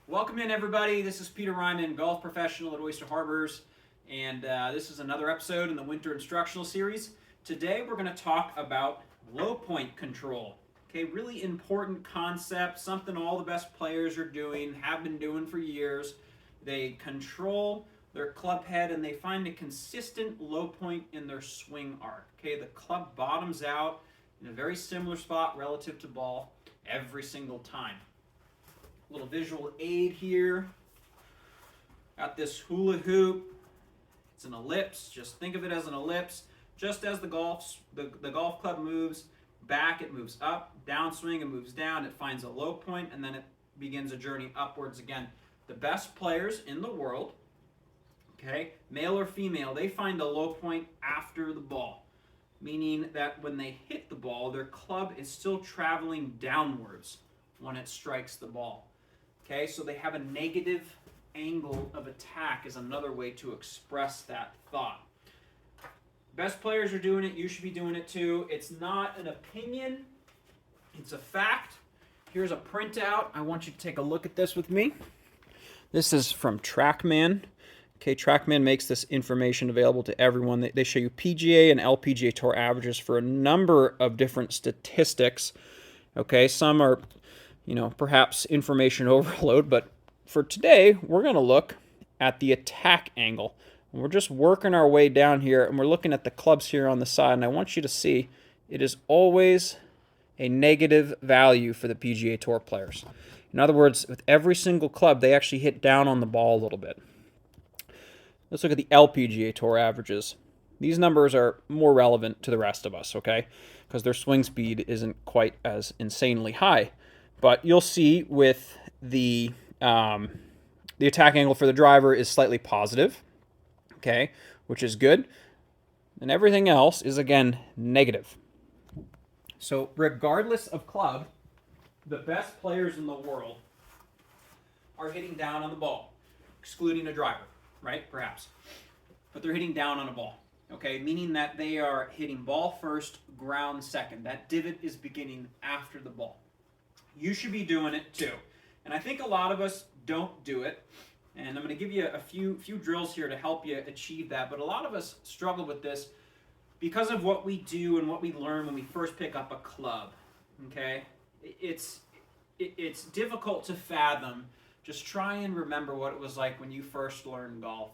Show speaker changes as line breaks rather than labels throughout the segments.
Welcome in, everybody. This is Peter Ryman, golf professional at Oyster Harbors, and this is another episode in the Winter Instructional Series. Today, we're going to talk about low point control. Okay, really important concept, something all the best players are doing, have been doing for years. They control their club head and they find a consistent low point in their swing arc. Okay, the club bottoms out in a very similar spot relative to ball every single time. Little visual aid here. Got this hula hoop. It's an ellipse. Just think of it as an ellipse. Just as the golf club moves back, it moves up. Downswing, it moves down. It finds a low point, and then it begins a journey upwards again. The best players in the world, okay, male or female, they find a low point after the ball, meaning that when they hit the ball, their club is still traveling downwards when it strikes the ball. Okay, so they have a negative angle of attack is another way to express that thought. Best players are doing it. You should be doing it too. It's not an opinion. It's a fact. Here's a printout. I want you to take a look at this with me. This is from TrackMan. Okay, TrackMan makes this information available to everyone. They show you PGA and LPGA Tour averages for a number of different statistics. Okay, some are perhaps information overload, but for today, we're going to look at the attack angle. And we're just working our way down here, and we're looking at the clubs here on the side, and I want you to see it is always a negative value for the PGA Tour players. In other words, with every single club, they actually hit down on the ball a little bit. Let's look at the LPGA Tour averages. These numbers are more relevant to the rest of us, okay? Because their swing speed isn't quite as insanely high. But you'll see with the attack angle for the driver is slightly positive, okay, which is good. And everything else is, again, negative. So regardless of club, the best players in the world are hitting down on the ball, excluding a driver, right, perhaps. But they're hitting down on a ball, okay, meaning that they are hitting ball first, ground second. That divot is beginning after the ball. You should be doing it too. And I think a lot of us don't do it. And I'm going to give you a few drills here to help you achieve that. But a lot of us struggle with this because of what we do and what we learn when we first pick up a club. Okay? It's difficult to fathom. Just try and remember what it was like when you first learned golf.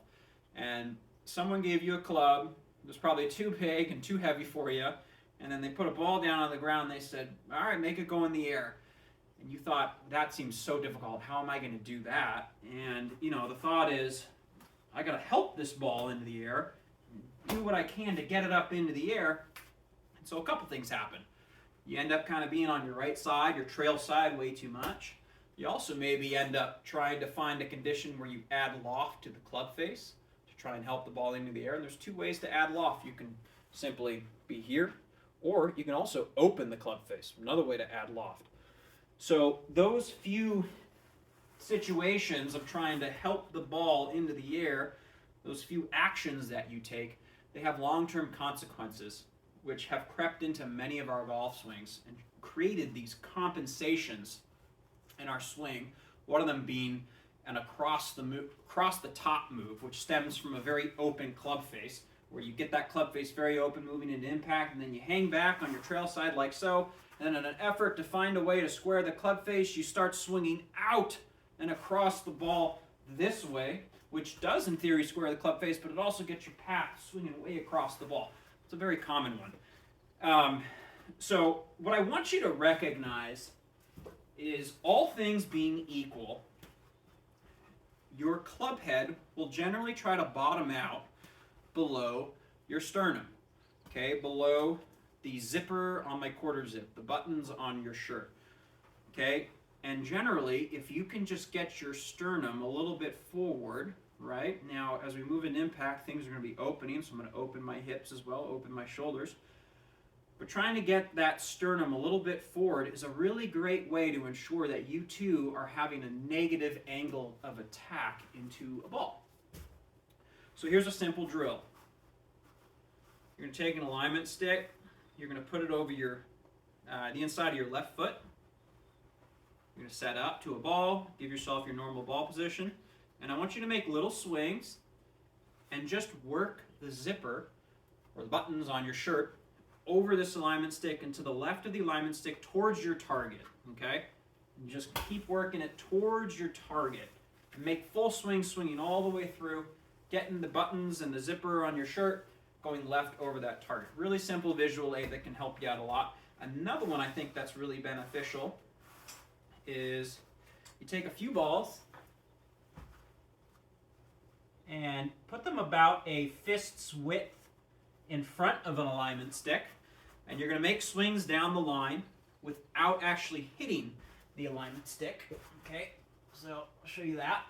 And someone gave you a club. It was probably too big and too heavy for you. And then they put a ball down on the ground. And they said, all right, make it go in the air. And you thought, that seems so difficult. How am I going to do that? And, the thought is, I got to help this ball into the air, do what I can to get it up into the air. And so a couple things happen. You end up kind of being on your right side, your trail side way too much. You also maybe end up trying to find a condition where you add loft to the club face to try and help the ball into the air. And there's two ways to add loft. You can simply be here, or you can also open the club face. Another way to add loft. So those few situations of trying to help the ball into the air, those few actions that you take, they have long-term consequences, which have crept into many of our golf swings and created these compensations in our swing. One of them being an across the top move, which stems from a very open club face, where you get that club face very open moving into impact, and then you hang back on your trail side like so. And in an effort to find a way to square the club face, you start swinging out and across the ball this way, which does in theory square the club face, but it also gets your path swinging way across the ball. It's a very common one. So what I want you to recognize is, all things being equal, your club head will generally try to bottom out below your sternum, okay, below the zipper on my quarter zip, the buttons on your shirt, okay? And generally, if you can just get your sternum a little bit forward, right? Now, as we move into impact, things are going to be opening, so I'm going to open my hips as well, open my shoulders. But trying to get that sternum a little bit forward is a really great way to ensure that you too are having a negative angle of attack into a ball. So here's a simple drill. You're going to take an alignment stick. You're going to put it over the inside of your left foot. You're going to set up to a ball, give yourself your normal ball position, and I want you to make little swings and just work the zipper or the buttons on your shirt over this alignment stick and to the left of the alignment stick towards your target, okay? And just keep working it towards your target. And make full swings, swinging all the way through, getting the buttons and the zipper on your shirt going left over that target. Really simple visual aid that can help you out a lot. Another one I think that's really beneficial is you take a few balls and put them about a fist's width in front of an alignment stick, and you're going to make swings down the line without actually hitting the alignment stick. Okay, so I'll show you that.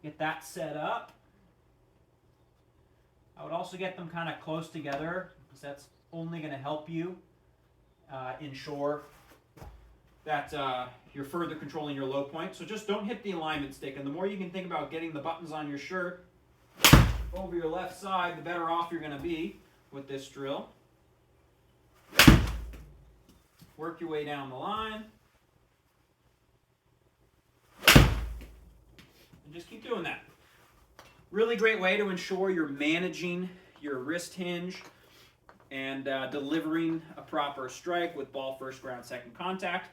Get that set up. I would also get them kind of close together because that's only going to help you ensure that you're further controlling your low point. So just don't hit the alignment stick. And the more you can think about getting the buttons on your shirt over your left side, the better off you're going to be with this drill. Work your way down the line. And just keep doing that. Really great way to ensure you're managing your wrist hinge and delivering a proper strike with ball first, ground second contact.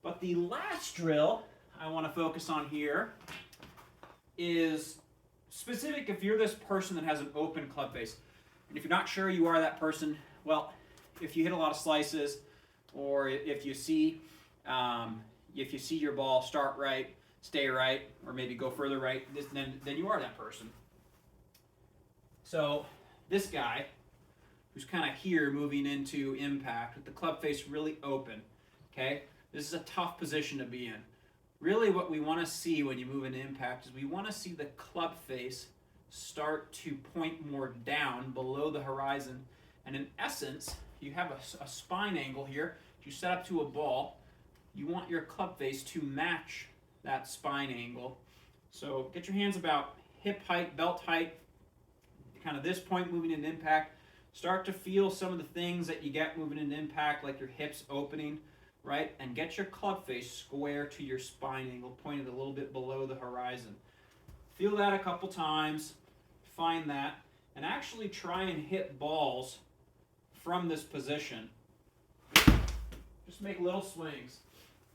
But the last drill I want to focus on here is specific if you're this person that has an open club face. And if you're not sure you are that person, well, if you hit a lot of slices, or if you see your ball start right, stay right, or maybe go further right, then you are that person. So this guy, who's kind of here moving into impact with the club face really open, okay? This is a tough position to be in. Really what we want to see when you move into impact is we want to see the club face start to point more down below the horizon. And in essence, you have a spine angle here. If you set up to a ball, you want your club face to match that spine angle. So get your hands about hip height, belt height, kind of this point moving into impact. Start to feel some of the things that you get moving into impact, like your hips opening, right? And get your club face square to your spine angle, pointed a little bit below the horizon. Feel that a couple times, find that, and actually try and hit balls from this position. Just make little swings.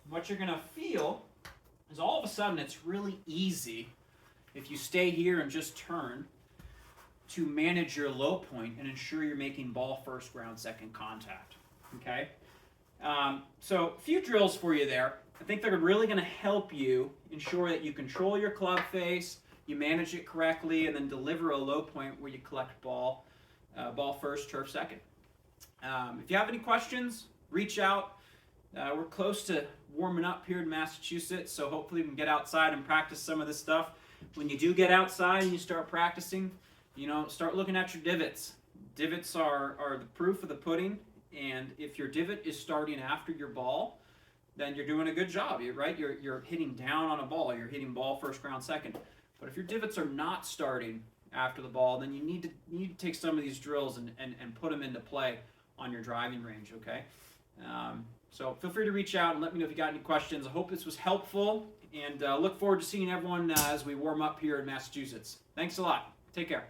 What you're gonna feel is all of a sudden it's really easy, if you stay here and just turn, to manage your low point and ensure you're making ball first, ground second contact, okay? So a few drills for you there. I think they're really going to help you ensure that you control your club face, you manage it correctly, and then deliver a low point where you collect ball first, turf second. If you have any questions, reach out. We're close to warming up here in Massachusetts, so hopefully we can get outside and practice some of this stuff. When you do get outside and you start practicing, start looking at your divots. Divots are the proof of the pudding. And if your divot is starting after your ball, then you're doing a good job, right? You're hitting down on a ball. You're hitting ball first, ground second. But if your divots are not starting after the ball, then you need to take some of these drills and put them into play on your driving range, okay? So feel free to reach out and let me know if you got any questions. I hope this was helpful, and look forward to seeing everyone as we warm up here in Massachusetts. Thanks a lot. Take care.